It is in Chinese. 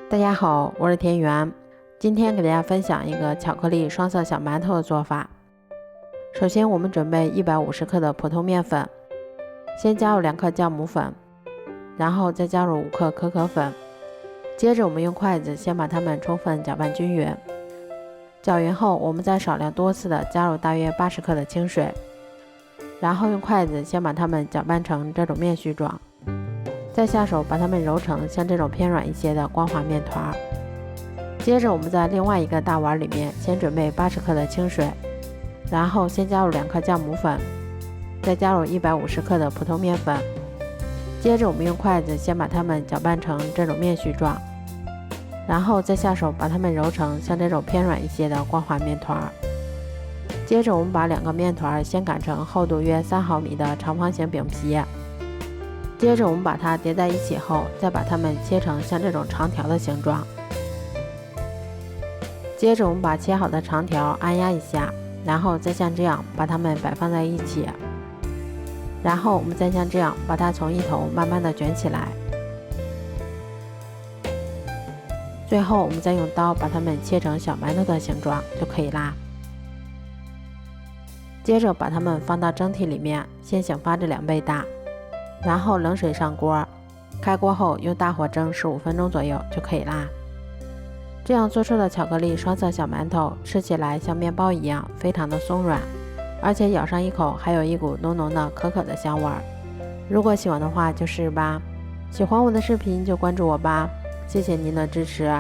大家好，我是田园。今天给大家分享一个巧克力双色小馒头的做法。首先我们准备150克的普通面粉，先加入2克酵母粉，然后再加入5克可可粉。接着我们用筷子先把它们充分搅拌均匀。搅匀后，我们再少量多次的加入大约80克的清水，然后用筷子先把它们搅拌成这种面絮状，再下手把它们揉成像这种偏软一些的光滑面团。接着我们在另外一个大碗里面先准备80克的清水，然后先加入2克酵母粉，再加入150克的普通面粉。接着我们用筷子先把它们搅拌成这种面絮状，然后再下手把它们揉成像这种偏软一些的光滑面团。接着我们把2个面团先擀成厚度约3毫米的长方形饼皮。接着我们把它叠在一起后，再把它们切成像这种长条的形状。接着我们把切好的长条按压一下，然后再像这样把它们摆放在一起，然后我们再像这样把它从一头慢慢的卷起来，最后我们再用刀把它们切成小馒头的形状就可以啦。接着把它们放到蒸屉里面，先醒发至2倍大，然后冷水上锅，开锅后用大火蒸15分钟左右就可以啦。这样做出的巧克力双色小馒头吃起来像面包一样非常的松软，而且咬上一口还有一股浓浓的可可的香味儿。如果喜欢的话就试试吧，喜欢我的视频就关注我吧，谢谢您的支持。